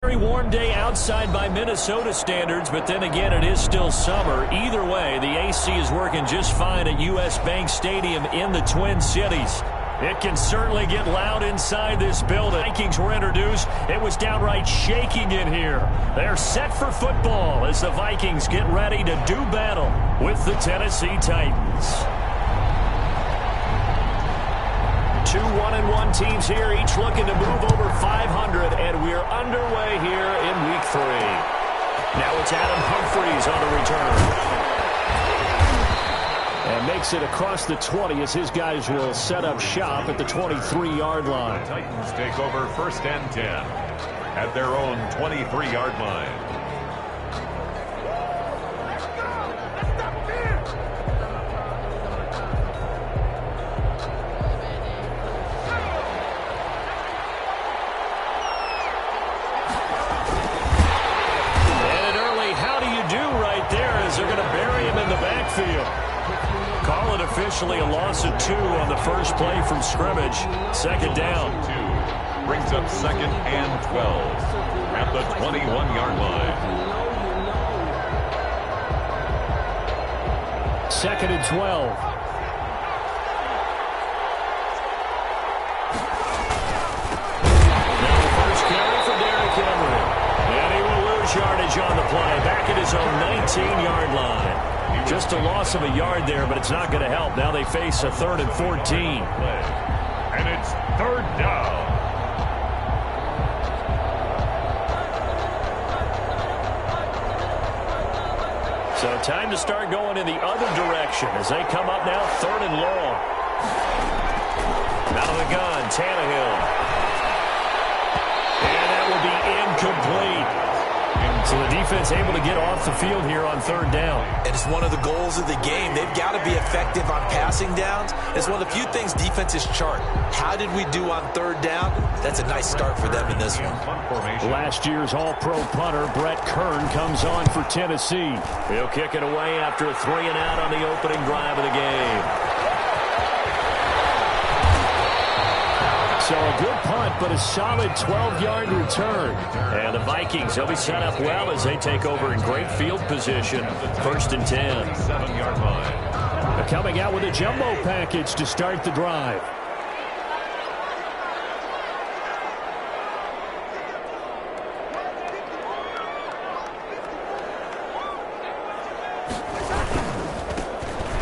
Very warm day outside by Minnesota standards, but then again, it is still summer. Either way, the AC is working just fine at U.S. Bank Stadium in the Twin Cities. It can certainly get loud inside this building. Vikings were introduced. It was downright shaking in here. They're set for football as the Vikings get ready to do battle with the Tennessee Titans. Two 1-1 teams here, each looking to move over 500, and we're underway here in Week 3. Now it's Adam Humphries on the return. And makes it across the 20 as his guys will set up shop at the 23-yard line. The Titans take over 1st and 10 at their own 23-yard line. Call it officially a loss of 2 on the first play from scrimmage. Second down. 2 brings up 2nd and 12 at the 21-yard line. 2nd and 12. Now the first carry for Derrick Henry. And he will lose yardage on the play. Back at his own 19-yard line. Just a loss of a yard there, but it's not going to help. Now they face a 3rd and 14. And it's 3rd down. So time to start going in the other direction as they come up now 3rd and long. Out of the gun, Tannehill. And that will be incomplete. So the defense able to get off the field here on 3rd down. And it's one of the goals of the game. They've got to be effective on passing downs. It's one of the few things defenses chart. How did we do on 3rd down? That's a nice start for them in this one. Last year's All-Pro punter, Brett Kern, comes on for Tennessee. He'll kick it away after a 3-and-out on the opening drive of the game. So a good punt, but a solid 12-yard return. And the Vikings, they'll be set up well as they take over in great field position. 1st and 10. 7-yard line. They're coming out with a jumbo package to start the drive.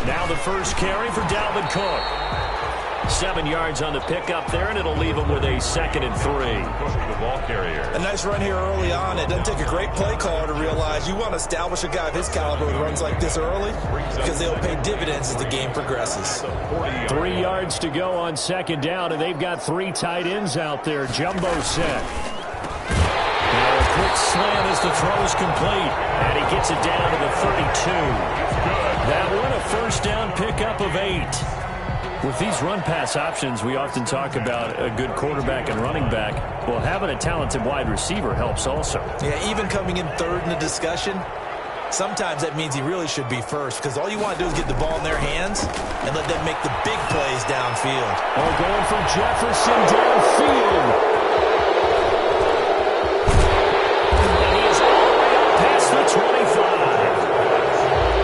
Now the first carry for Dalvin Cook. 7 yards on the pickup there, and it'll leave him with a 2nd and 3. The ball carrier. A nice run here early on. It doesn't take a great play caller to realize you want to establish a guy of his caliber who runs like this early because they'll pay dividends as the game progresses. 3 yards to go on 2nd down, and they've got 3 tight ends out there. Jumbo set. Now a quick slant as the throw is complete, and he gets it down to the 32. That one a 1st down pickup of 8. With these run-pass options, we often talk about a good quarterback and running back. Well, having a talented wide receiver helps also. Yeah, even coming in 3rd in the discussion, sometimes that means he really should be first because all you want to do is get the ball in their hands and let them make the big plays downfield. Oh, going for Jefferson downfield. And he is all the way up past the 25.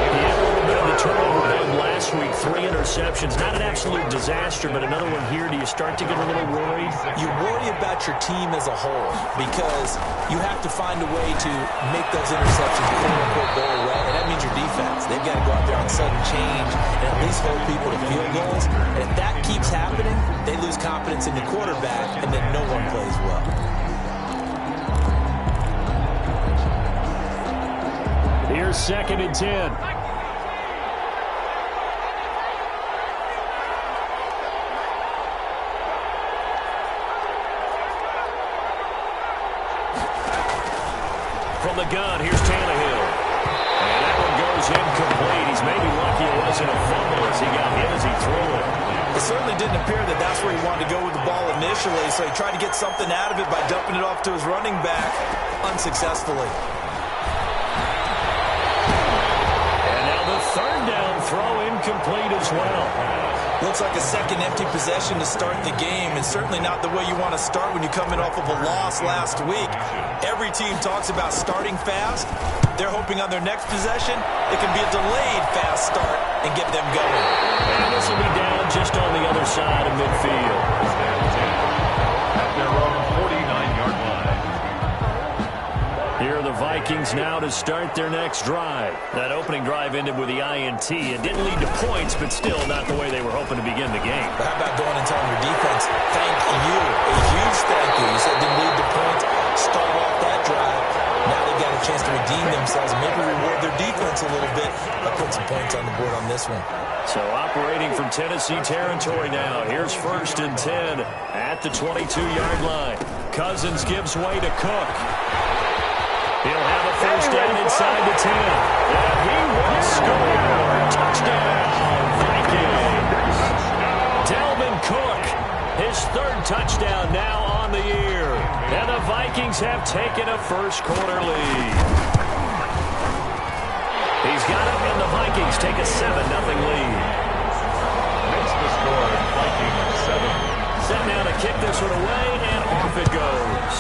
He had a little bit of a turnover last week, 3 interceptions. Not an absolute disaster, but another one here. Do you start to get a little worried? You worry about your team as a whole because you have to find a way to make those interceptions quote-unquote go away, and that means your defense. They've got to go out there on sudden change and at least hold people to field goals. And if that keeps happening, they lose confidence in the quarterback, and then no one plays well. Here's 2nd and 10. From the gun, here's Tannehill. And that one goes incomplete. He's maybe lucky it wasn't a fumble as he got hit as he threw it. It certainly didn't appear that that's where he wanted to go with the ball initially, so he tried to get something out of it by dumping it off to his running back unsuccessfully. And now the 3rd down throw incomplete as well. Looks like a second empty possession to start the game, and certainly not the way you want to start when you're coming off of a loss last week. Every team talks about starting fast. They're hoping on their next possession, it can be a delayed fast start and get them going. And this will be down just on the other side of midfield. At their own 49-yard line. Here are the Vikings now to start their next drive. That opening drive ended with the INT. It didn't lead to points, but still not the way they were hoping to begin the game. But how about going and telling your defense, thank you, a huge thank you. You said it didn't lead to points, start off that drive. Now they've got a chance to redeem themselves, maybe reward their defense a little bit. I'll put some points on the board on this one. So operating from Tennessee territory now. Here's 1st and 10 at the 22-yard line. Cousins gives way to Cook. He'll have a first down inside the 10. And he will score. Touchdown, Vikings. Dalvin Cook, his 3rd touchdown now on the year. And the Vikings have taken a first-quarter lead. He's got it, and the Vikings take a 7-0 lead. Makes the score Vikings 7. Set now to kick this one away, and off it goes.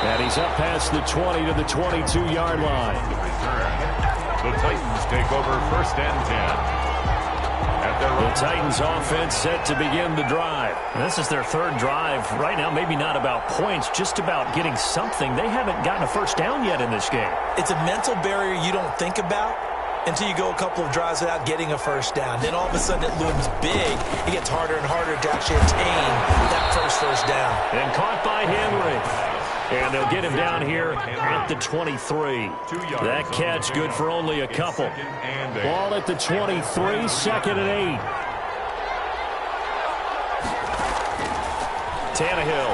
And he's up past the 20 to the 22-yard line. The Titans take over 1st and 10. The Titans offense set to begin the drive. And this is their 3rd drive. Right now, maybe not about points, just about getting something. They haven't gotten a first down yet in this game. It's a mental barrier you don't think about until you go a couple of drives without getting a first down. Then all of a sudden it looms big. It gets harder and harder to actually attain that first down. And caught by Henry. And they'll get him down here at the 23. That catch good for only a couple. Ball at the 23, 2nd and 8. Tannehill.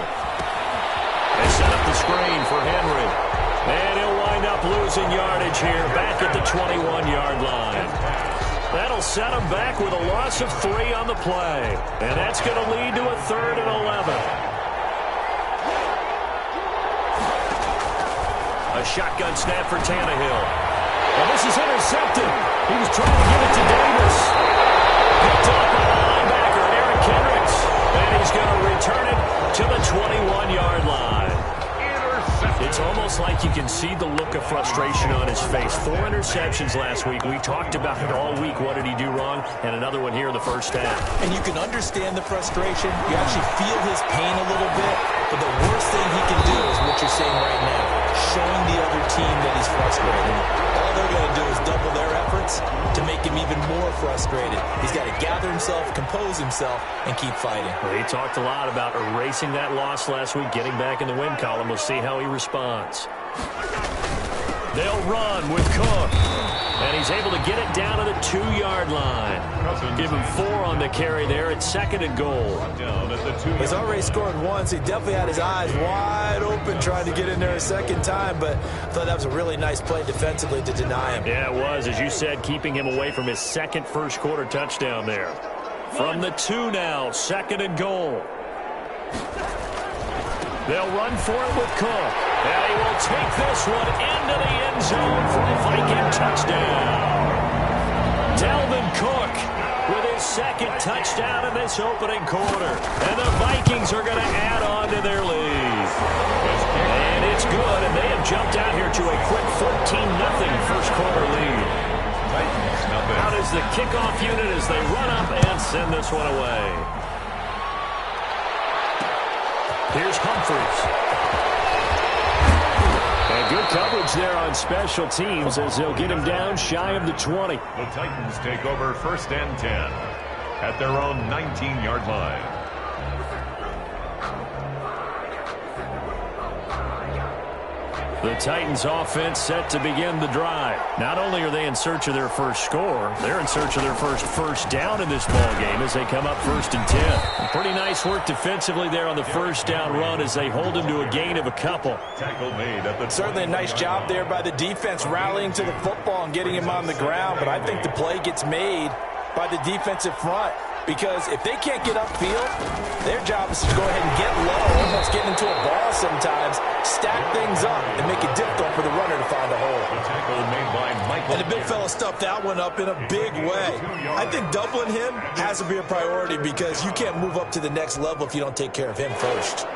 They set up the screen for Henry. And he'll wind up losing yardage here back at the 21-yard line. That'll set him back with a loss of 3 on the play. And that's going to lead to a 3rd and 11. A shotgun snap for Tannehill. And this is intercepted. He was trying to give it to Davis. Picked up by the linebacker, Eric Kendricks. And he's going to return it to the 21-yard line. It's almost like you can see the look of frustration on his face. 4 interceptions last week. We talked about it all week. What did he do wrong? And another one here in the first half. And you can understand the frustration. You actually feel his pain a little bit. But the worst thing he can do is what you're saying right now. Showing the other team that he's frustrated. All they're going to do is double their efforts to make him even more frustrated. He's got to gather himself, compose himself, and keep fighting. Well, he talked a lot about erasing that loss last week, getting back in the win column. We'll see how he responds. They'll run with Cook. And he's able to get it down to the 2-yard line. Give him 4 on the carry there at 2nd and goal. He's already scored once. He definitely had his eyes wide open trying to get in there a second time, but I thought that was a really nice play defensively to deny him. Yeah, it was. As you said, keeping him away from his 2nd first-quarter touchdown there. From the 2 now, 2nd and goal. They'll run for it with Cook. And he will take this one into the end zone for a Viking touchdown. Dalvin Cook with his 2nd touchdown in this opening quarter. And the Vikings are going to add on to their lead. And it's good, and they have jumped out here to a quick 14-0 first-quarter lead. Out is the kickoff unit as they run up and send this one away. Here's Humphries. And good coverage there on special teams as they'll get him down shy of the 20. The Titans take over 1st and 10 at their own 19-yard line. The Titans offense set to begin the drive. Not only are they in search of their first score, they're in search of their first down in this ball game as they come up 1st and 10. Pretty nice work defensively there on the first down run as they hold him to a gain of a couple. Tackle made at the certainly a nice job there by the defense rallying to the football and getting him on the ground, but I think the play gets made by the defensive front. Because if they can't get upfield, their job is to go ahead and get low, almost get into a ball sometimes, stack things up, and make it difficult for the runner to find a hole. The tackle made by Michael. And the big fella stuffed that one up in a big way. I think doubling him has to be a priority because you can't move up to the next level if you don't take care of him first.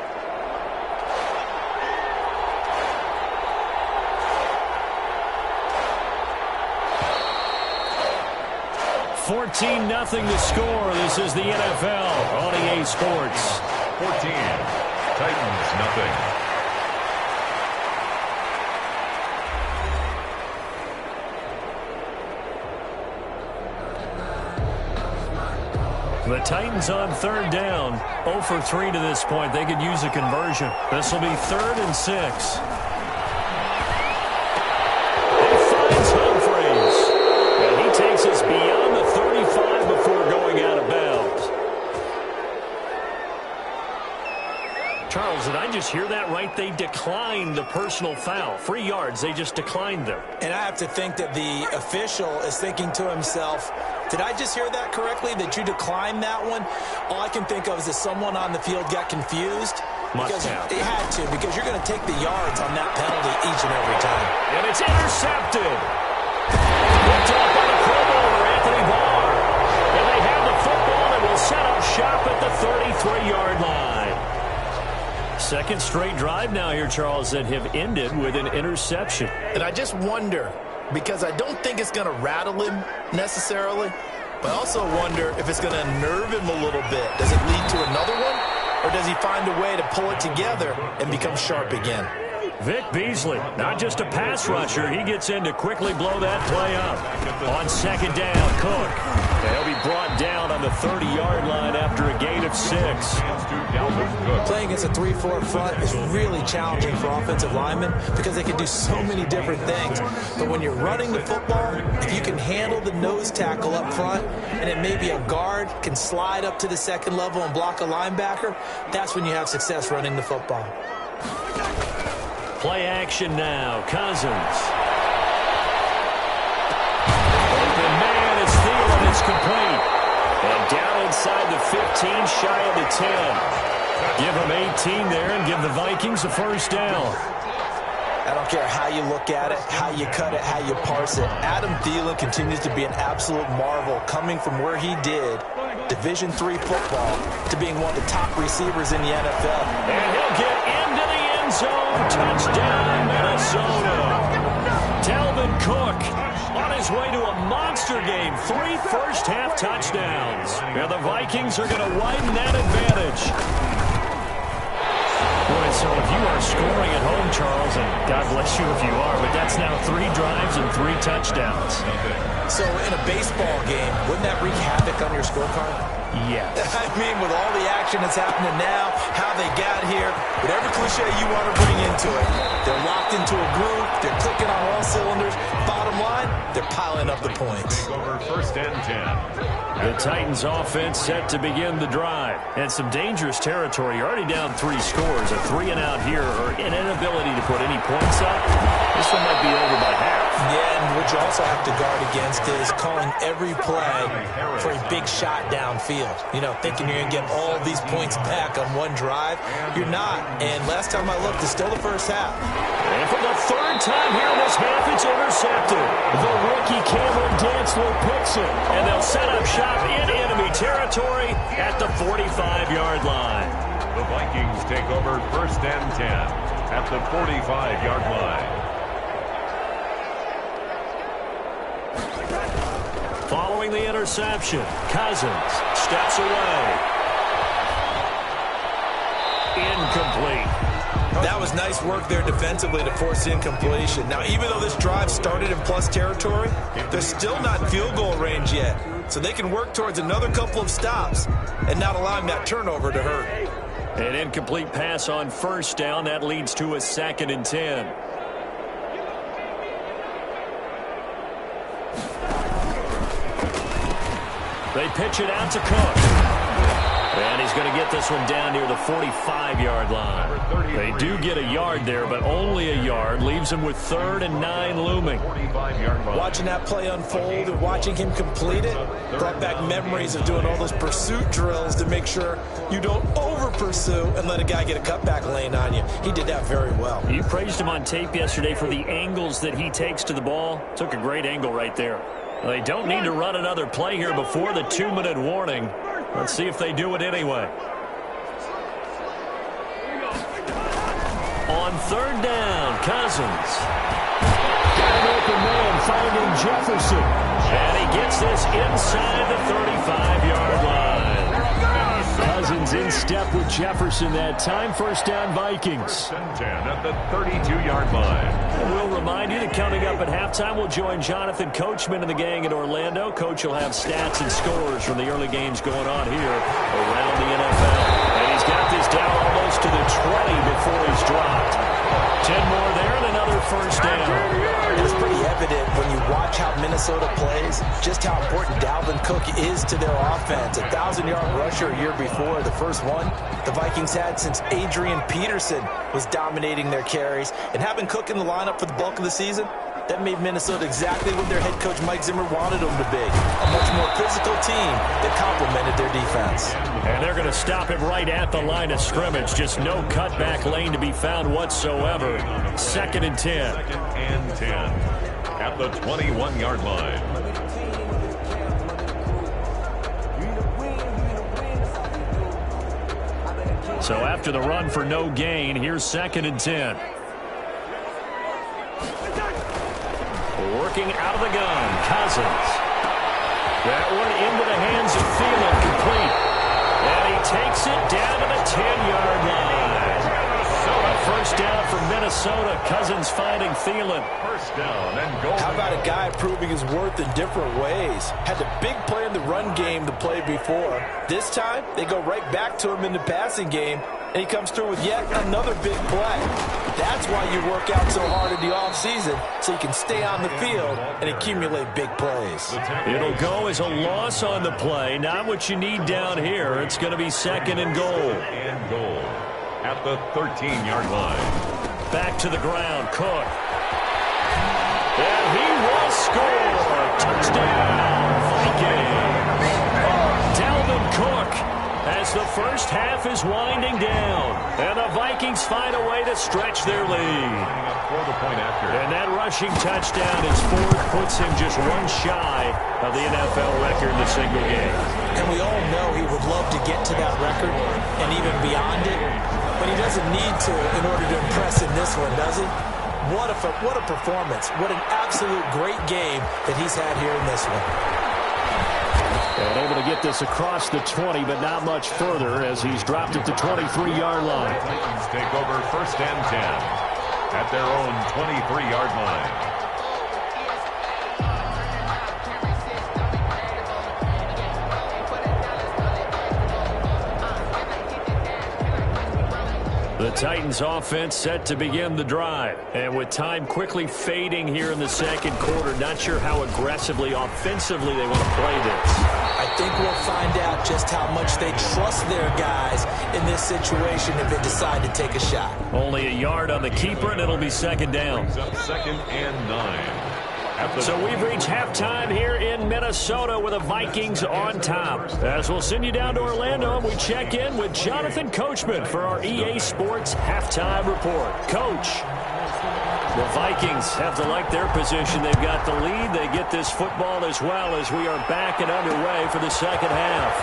14-0 the score. This is the NFL on EA Sports. 14. Titans, nothing. The Titans on third down. 0 for 3 to this point. They could use a conversion. This will be 3rd and 6. Takes us beyond the 35 before going out of bounds. Charles, did I just hear that right? They declined the personal foul. 3 yards, they just declined them. And I have to think that the official is thinking to himself, did I just hear that correctly, that you declined that one? All I can think of is that someone on the field got confused. Must have. It had to, because you're going to take the yards on that penalty each and every time. And it's intercepted. Picked off by the Pro Bowler, Anthony Barr. And they have the football and will set up shop at the 33-yard line. Second straight drive now here, Charles, that have ended with an interception. And I just wonder, because I don't think it's going to rattle him necessarily, but I also wonder if it's going to unnerve him a little bit. Does it lead to another one? Or does he find a way to pull it together and become sharp again? Vic Beasley, not just a pass rusher. He gets in to quickly blow that play up. On second down, Cook. And he'll be brought down on the 30-yard line after a gain of 6. Playing against a 3-4 front is really challenging for offensive linemen because they can do so many different things. But when you're running the football, if you can handle the nose tackle up front, and then maybe a guard can slide up to the second level and block a linebacker, that's when you have success running the football. Play action now. Cousins. Open man is Thielen. It's complete. And down inside the 15, shy of the 10. Give them 18 there and give the Vikings a first down. I don't care how you look at it, how you cut it, how you parse it. Adam Thielen continues to be an absolute marvel coming from where he did Division III football to being one of the top receivers in the NFL. And he'll get into the end zone. Touchdown, Minnesota. Dalvin Cook on his way to a monster game. 3 first-half touchdowns. And the Vikings are going to widen that advantage. Boy, so if you are scoring at home, Charles, and God bless you if you are, but that's now 3 drives and 3 touchdowns. So in a baseball game, wouldn't that wreak havoc on your scorecard? Yes. I mean, with all the action that's happening now, how they got here, whatever cliche you want to bring into it, they're locked into a groove, they're clicking on all cylinders. Bottom line, they're piling up the points. Take over 1st and 10. The Titans offense set to begin the drive. And some dangerous territory. You're already down 3 scores. A 3 and out here, or an inability to put any points up. This one might be over by half. Yeah, and what you also have to guard against is calling every play for a big shot downfield. You know, thinking you're going to get all these points back on one drive. You're not. And last time I looked, it's still the first half. And for the 3rd time here in this half, it's intercepted. The rookie Cameron Dantzler picks it. And they'll set up shop in enemy territory at the 45-yard line. The Vikings take over 1st and 10 at the 45-yard line. Following the interception, Cousins steps away. Incomplete. That was nice work there defensively to force incompletion. Now, even though this drive started in plus territory, they're still not in field goal range yet. So they can work towards another couple of stops and not allowing that turnover to hurt. An incomplete pass on 1st down. That leads to a 2nd and 10. They pitch it out to Cook. And he's going to get this one down near the 45-yard line. They do get a yard there, but only a yard. Leaves him with 3rd and 9 looming. Watching that play unfold and watching him complete it brought back memories of doing all those pursuit drills to make sure you don't over-pursue and let a guy get a cutback lane on you. He did that very well. You praised him on tape yesterday for the angles that he takes to the ball. Took a great angle right there. They don't need to run another play here before the 2-minute warning. Let's see if they do it anyway. On 3rd down, Cousins. Got an open man finding Jefferson. And he gets this inside the 35-yard line. Cousins in step with Jefferson that time. 1st down, Vikings. 10 at the 32-yard line. And we'll remind you that coming up at halftime, we'll join Jonathan Coachman and the gang in Orlando. Coach will have stats and scores from the early games going on here around the NFL. And he's got this down almost to the 20 before he's dropped. 10 more there and another 1st down. It's pretty evident when you watch how Minnesota plays, just how important Dalvin Cook is to their offense. A 1,000-yard rusher a year before, the first one the Vikings had since Adrian Peterson was dominating their carries. And having Cook in the lineup for the bulk of the season, that made Minnesota exactly what their head coach Mike Zimmer wanted them to be. A much more physical team that complemented their defense. And they're going to stop him right at the line of scrimmage. Just no cutback lane to be found whatsoever. 2nd and 10. 2nd and 10 at the 21-yard line. So after the run for no gain, here's 2nd and 10. Working out of the gun, Cousins. That one into the hands of Thielen, complete. And he takes it down to the 10-yard line. So a 1st down for Minnesota. Cousins finding Thielen. 1st down and goal. How about a guy proving his worth in different ways? Had the big play in the run game to play before. This time, they go right back to him in the passing game, and he comes through with yet another big play. That's why you work out so hard in the offseason, so you can stay on the field and accumulate big plays. It'll go as a loss on the play. Not what you need down here. It's going to be 2nd and goal. And goal at the 13-yard line. Back to the ground, Cook. And he will score. Touchdown, Vikings. Dalvin Cook as the first half is winding down. And the Vikings find a way to stretch their lead. And that rushing touchdown is 4th, puts him just one shy of the NFL record in a single game. And we all know he would love to get to that record and even beyond it, but he doesn't need to in order to impress in this one, does he? What a performance. What an absolute great game that he's had here in this one. And able to get this across the 20, but not much further as he's dropped at the 23-yard line. Titans take over 1st and 10 at their own 23-yard line. The Titans offense set to begin the drive. And with time quickly fading here in the 2nd quarter, not sure how aggressively, offensively they want to play this. I think we'll find out just how much they trust their guys in this situation if they decide to take a shot. Only a yard on the keeper, and it'll be 2nd down. 2nd and 9. So we've reached halftime here in Minnesota with the Vikings on top. As we'll send you down to Orlando, and we check in with Jonathan Coachman for our EA Sports Halftime Report. Coach, the Vikings have to like their position. They've got the lead. They get this football as well as we are back and underway for the 2nd half.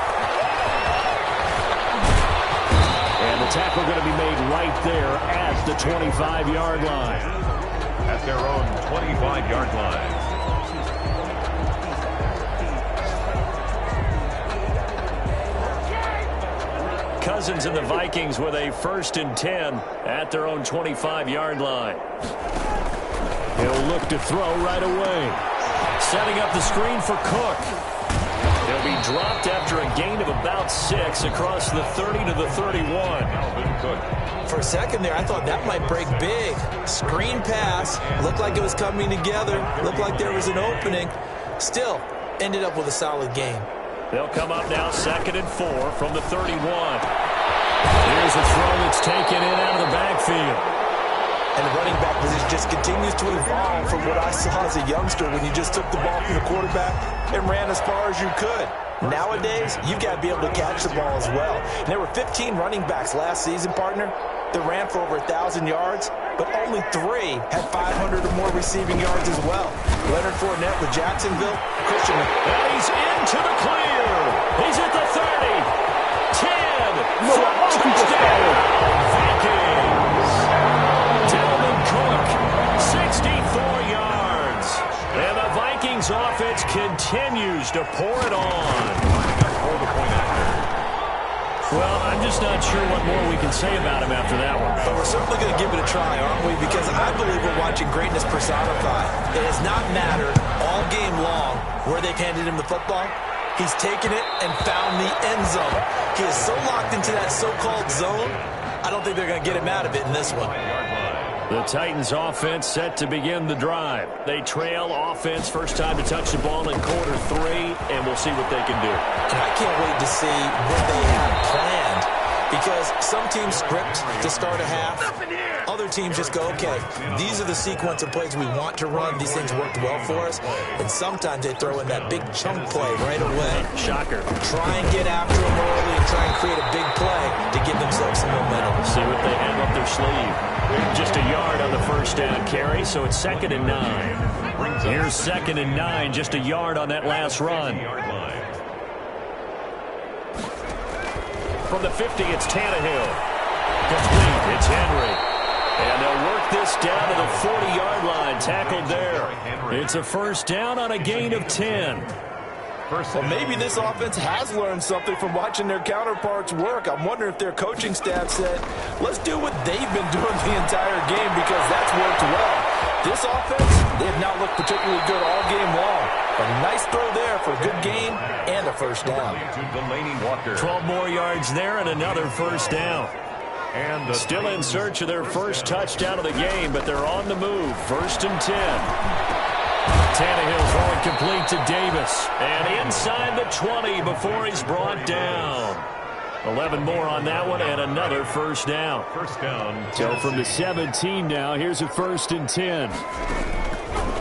And the tackle going to be made right there at the 25-yard line. At their own 25-yard line. Cousins and the Vikings with a 1st and 10 at their own 25-yard line. He'll look to throw right away. Setting up the screen for Cook. He'll be dropped after a gain of about 6 across the 30 to the 31. For a second there, I thought that might break big. Screen pass. Looked like it was coming together. Looked like there was an opening. Still, ended up with a solid game. They'll come up now 2nd and 4 from the 31. Here's a throw that's taken in out of the backfield. And the running back position just continues to evolve from what I saw as a youngster when you just took the ball from the quarterback and ran as far as you could. Nowadays, you've got to be able to catch the ball as well. And there were 15 running backs last season, partner, that ran for over 1,000 yards, but only 3 had 500 or more receiving yards as well. Leonard Fournette with Jacksonville, Christian. And he's into the clear. He's at the 30. 10. Touchdown. Vikings. Dalvin Cook, 64 yards. And the Vikings offense continues to pour it on. Well, I'm just not sure what more we can say about him after that one. But we're certainly going to give it a try, aren't we? Because I believe we're watching greatness personified. It has not mattered all game long where they've handed him the football. He's taken it and found the end zone. He is so locked into that so-called zone, I don't think they're going to get him out of it in this one. The Titans offense set to begin the drive. They trail offense, first time to touch the ball in quarter 3, and we'll see what they can do. And I can't wait to see what they have planned, because some teams script to start a half. Other teams just go, okay, these are the sequence of plays we want to run. These things worked well for us. And sometimes they throw in that big chunk play right away. Shocker. Try and get after them early and try and create a big play to give themselves some momentum. See what they have up their sleeve. Just a yard on the first down carry, so it's 2nd and 9. Here's 2nd and 9, just a yard on that last run. From the 50, it's Tannehill. Complete, it's Henry. And they'll work this down to the 40-yard line, tackled there. It's a first down on a gain of 10. Well, maybe this offense has learned something from watching their counterparts work. I'm wondering if their coaching staff said, let's do what they've been doing the entire game, because that's worked well. This offense, they have not looked particularly good all game long. A nice throw there for a good gain and a first down. 12 more yards there and another first down. And still in search of their first touchdown of the game, but they're on the move. 1st and 10. Tannehill throwing complete to Davis. And inside the 20 before he's brought down. 11 more on that one and another first down. So from the 17 now, here's a 1st and 10.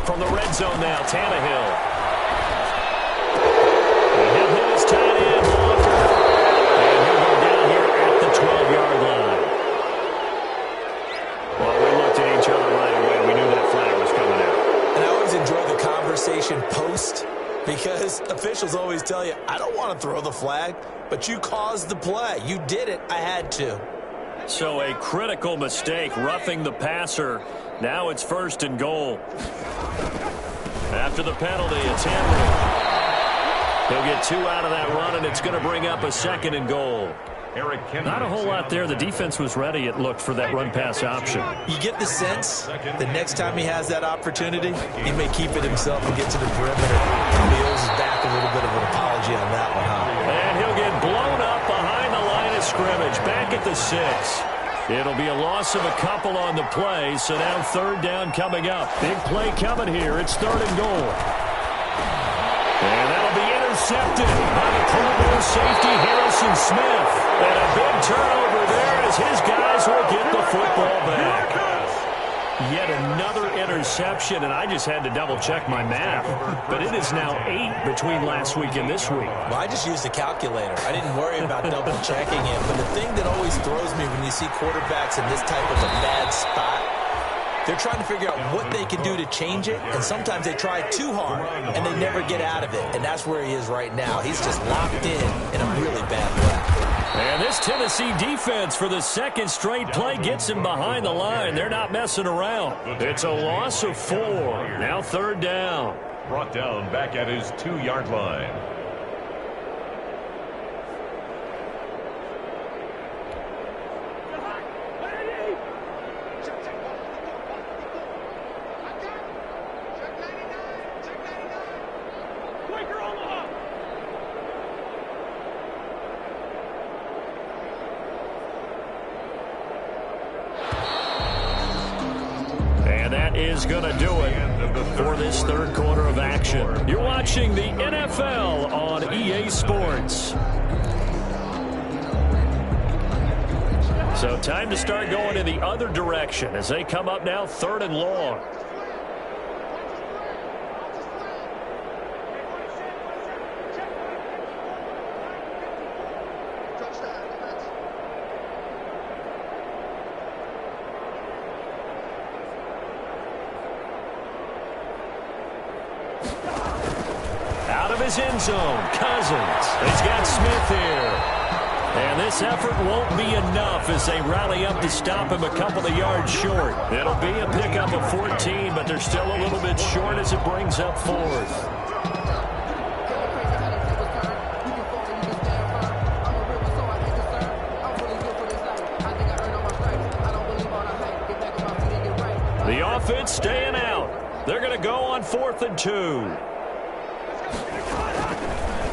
From the red zone now, Tannehill. He'll hit his tight end, Walker. And he'll go down here at the 12-yard line. Well, we looked at each other right away. We knew that flag was coming out. And I always enjoy the conversation post, because officials always tell you, I don't want to throw the flag, but you caused the play. You did it. I had to. So a critical mistake, roughing the passer. Now it's 1st and goal. After the penalty, it's Henry. He'll get 2 out of that run, and it's going to bring up a 2nd and goal. Not a whole lot there. The defense was ready, it looked, for that run-pass option. You get the sense the next time he has that opportunity, he may keep it himself and get to the perimeter. He owes his back a little bit of an apology on that one, huh? And he'll get blown up behind the line of scrimmage, back at the 6. It'll be a loss of a couple on the play, so now 3rd down coming up. Big play coming here. It's 3rd and goal. And that'll be intercepted by the perimeter safety, Harrison Smith. And a big turnover there as his guys will get the football back. Yet another interception, and I just had to double-check my math. But it is now 8 between last week and this week. Well, I just used a calculator. I didn't worry about double-checking it. But the thing that always throws me when you see quarterbacks in this type of a bad spot, they're trying to figure out what they can do to change it, and sometimes they try too hard, and they never get out of it. And that's where he is right now. He's just locked in a really bad way. And this Tennessee defense for the 2nd straight play gets him behind the line. They're not messing around. It's a loss of 4. Now 3rd down. Brought down back at his 2-yard line. Is going to do it. for this third quarter of action. You're watching the NFL on EA Sports. So time to start going in the other direction as they come up now 3rd and long. Out of his end zone, Cousins. He's got Smith here. And this effort won't be enough as they rally up to stop him a couple of yards short. It'll be a pickup of 14, but they're still a little bit short as it brings up 4th. The offense staying out. They're going to go on 4th and 2.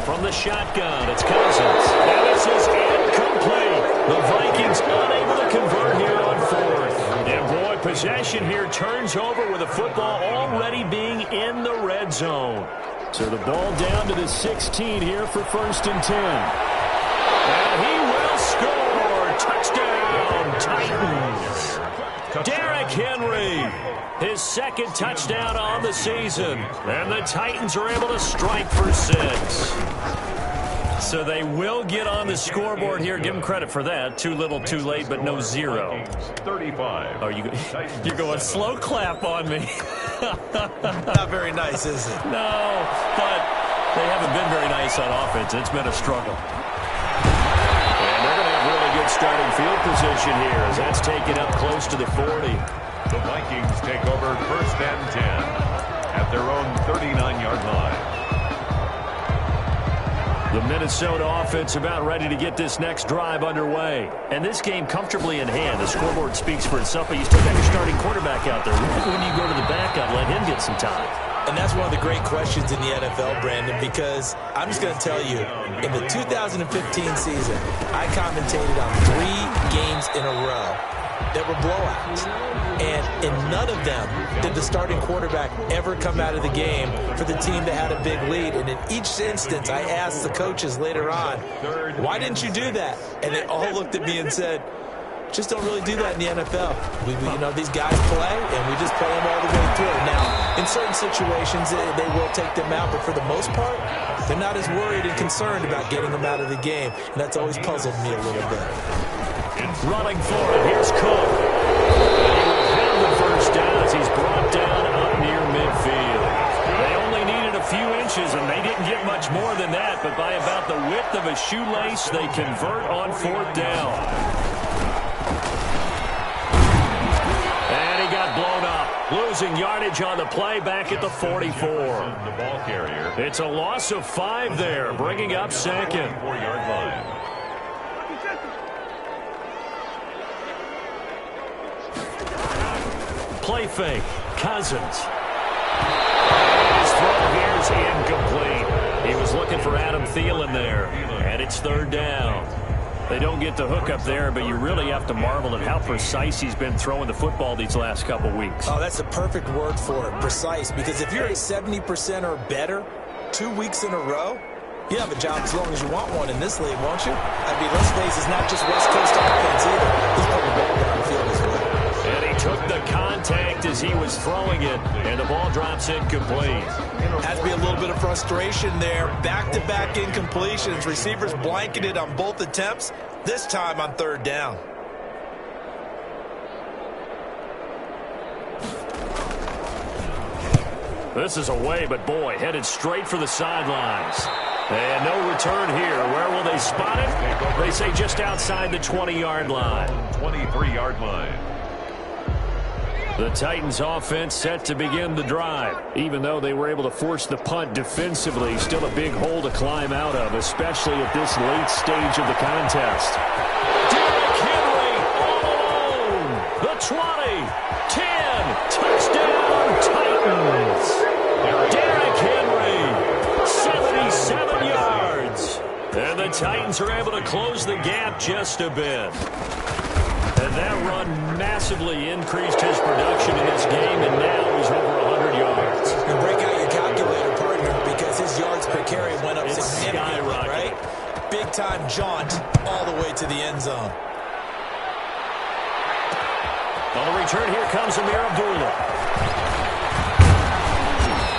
From the shotgun, it's Cousins. And this is incomplete. The Vikings unable to convert here on 4th. And boy, possession here turns over with the football already being in the red zone. So the ball down to the 16 here for 1st and 10. And he will score. Touchdown, Titans. Derrick Henry. His 2nd touchdown on the season. And the Titans are able to strike for 6. So they will get on the scoreboard here. Give them credit for that. Too little, too late, but no 0. 35. Oh, you're going slow clap on me. Not very nice, is it? No, but they haven't been very nice on offense. It's been a struggle. And they're going to have really good starting field position here as that's taken up close to the 40. The Vikings take over 1st and 10 at their own 39-yard line. The Minnesota offense about ready to get this next drive underway. And this game comfortably in hand. The scoreboard speaks for itself, but you still got your starting quarterback out there. When you go to the backup, let him get some time. And that's one of the great questions in the NFL, Brandon, because I'm just going to tell you, in the 2015 season, I commentated on 3 games in a row that were blowouts. And in none of them did the starting quarterback ever come out of the game for the team that had a big lead. And in each instance, I asked the coaches later on, why didn't you do that? And they all looked at me and said, just don't really do that in the NFL. These guys play, and we just play them all the way through. Now, in certain situations, they will take them out, but for the most part, they're not as worried and concerned about getting them out of the game. And that's always puzzled me a little bit. Running for it, here's Cook. He will have the first down as he's brought down up near midfield. They only needed a few inches, and they didn't get much more than that, but by about the width of a shoelace, they convert on 4th down. And he got blown up, losing yardage on the play back at the 44. The ball carrier. It's a loss of 5 there, bringing up 2nd. 4-yard line. Play fake, Cousins. His throw here is incomplete. He was looking for Adam Thielen there, and it's 3rd down. They don't get the hook up there, but you really have to marvel at how precise he's been throwing the football these last couple weeks. Oh, that's the perfect word for it, precise, because if you're at 70% or better 2 weeks in a row, you have a job as long as you want one in this league, won't you? I mean, let's face it, it's not just West Coast offense either. He's putting the ball down the field as well. And he took the contact as he was throwing it, and the ball drops incomplete. Has to be a little bit of frustration there. Back-to-back incompletions. Receivers blanketed on both attempts, this time on 3rd down. This is away, but boy, headed straight for the sidelines. And no return here. Where will they spot it? They say just outside the 20-yard line. 23-yard line. The Titans offense set to begin the drive. Even though they were able to force the punt defensively, still a big hole to climb out of, especially at this late stage of the contest. Derrick Henry all alone. The 20, 10, touchdown Titans. Derrick Henry, 77 yards. And the Titans are able to close the gap just a bit. And that run massively increased his production in this game, and now he's over 100 yards. The carry went up significantly, right? Big-time jaunt all the way to the end zone. On the return, here comes Amir Abdullah.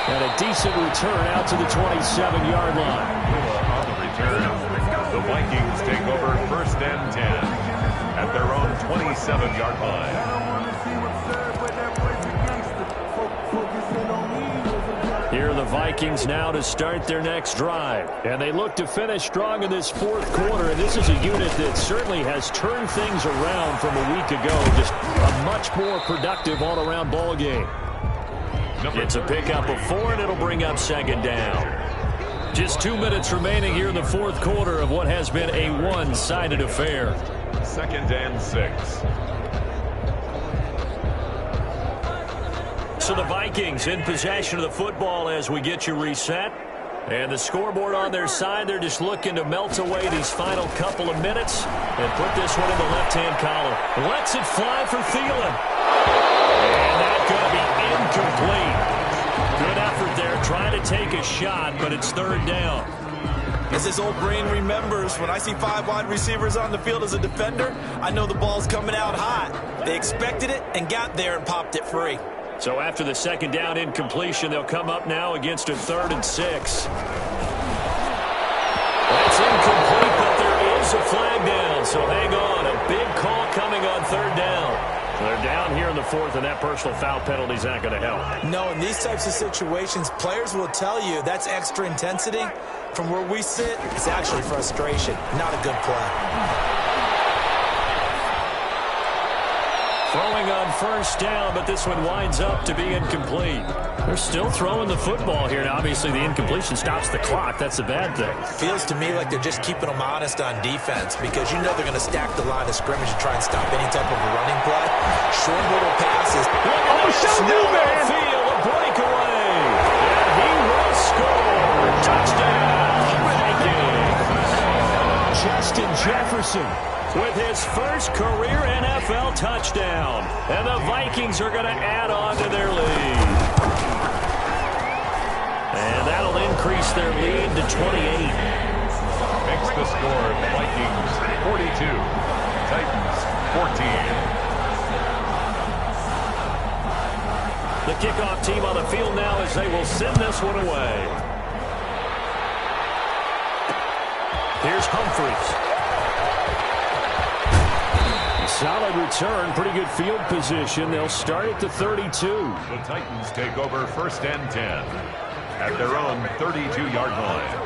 And a decent return out to the 27-yard line. On the return, the Vikings take over 1st and 10 at their own 27-yard line. Here are the Vikings now to start their next drive. And they look to finish strong in this fourth quarter. And this is a unit that certainly has turned things around from a week ago. Just a much more productive all-around ball game. It's a pickup of 4, and it'll bring up 2nd down. Just 2 minutes remaining here in the fourth quarter of what has been a one-sided affair. 2nd and 6. So the Vikings in possession of the football as we get you reset. And the scoreboard on their side, they're just looking to melt away these final couple of minutes and put this one in the left-hand column. Lets it fly for Thielen. And that's going to be incomplete. Good effort there, trying to take a shot, but it's 3rd down. As his old brain remembers, when I see 5 wide receivers on the field as a defender, I know the ball's coming out hot. They expected it and got there and popped it free. So after the 2nd down incompletion, they'll come up now against a 3rd and 6. That's incomplete, but there is a flag down, so hang on. A big call coming on 3rd down. So they're down here in the 4th, and that personal foul penalty is not going to help. No, in these types of situations, players will tell you that's extra intensity. From where we sit, it's actually frustration, not a good play. Throwing on 1st down, but this one winds up to be incomplete. They're still throwing the football here. Now, obviously, the incompletion stops the clock. That's a bad thing. Feels to me like they're just keeping them honest on defense because you know they're going to stack the line of scrimmage and try and stop any type of a running play. Short little passes. Field, a breakaway. And he will score. Touchdown. Vikings. Justin Jefferson with his first career NFL touchdown. And the Vikings are going to add on to their lead. And that'll increase their lead to 28. Makes the score Vikings 42, Titans 14. The kickoff team on the field now as they will send this one away. Here's Humphries. Solid return, pretty good field position. They'll start at the 32. The Titans take over 1st and 10 at their own 32-yard line.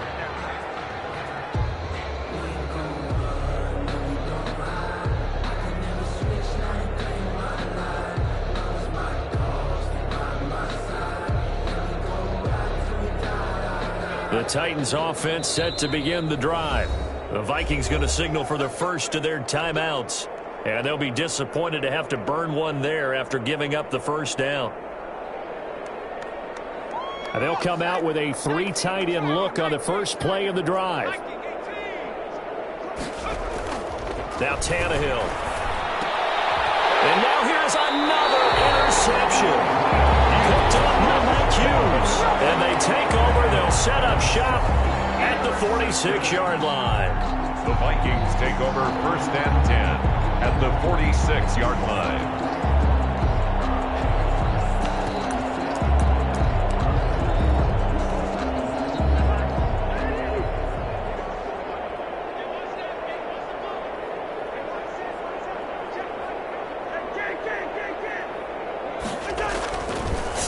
The Titans offense set to begin the drive. The Vikings going to signal for the first of their timeouts. And they'll be disappointed to have to burn one there after giving up the 1st down. And they'll come out with a 3 tight end look on the first play of the drive. Now Tannehill. And now here's another interception. Picked up by Mike Hughes. And they take over. They'll set up shop at the 46-yard line. The Vikings take over 1st and 10 at the 46-yard line.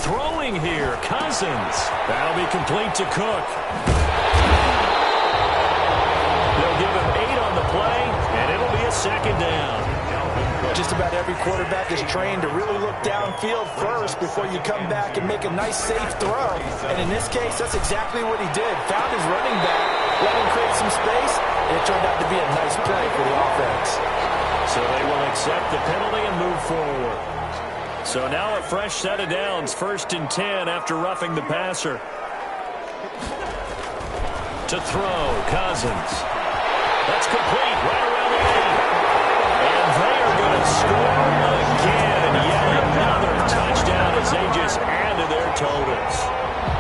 Throwing here, Cousins. That'll be complete to Cook. They'll give him 8 on the play, and it'll be a 2nd down. Just about every quarterback is trained to really look downfield first before you come back and make a nice, safe throw. And in this case, that's exactly what he did. Found his running back, let him create some space, and it turned out to be a nice play for the offense. So they will accept the penalty and move forward. So now a fresh set of downs, 1st and 10 after roughing the passer. To throw, Cousins. That's complete right around the 8. And they are going to score again. Yet another touchdown as they just add to their totals.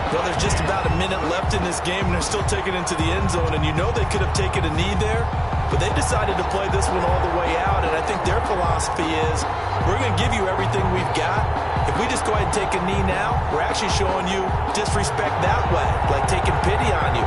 Well, there's just about a minute left in this game, and they're still taking it into the end zone. And you know they could have taken a knee there, but they decided to play this one all the way out. And I think their philosophy is, we're going to give you everything we've got. If we just go ahead and take a knee now, we're actually showing you disrespect that way, like taking pity on you.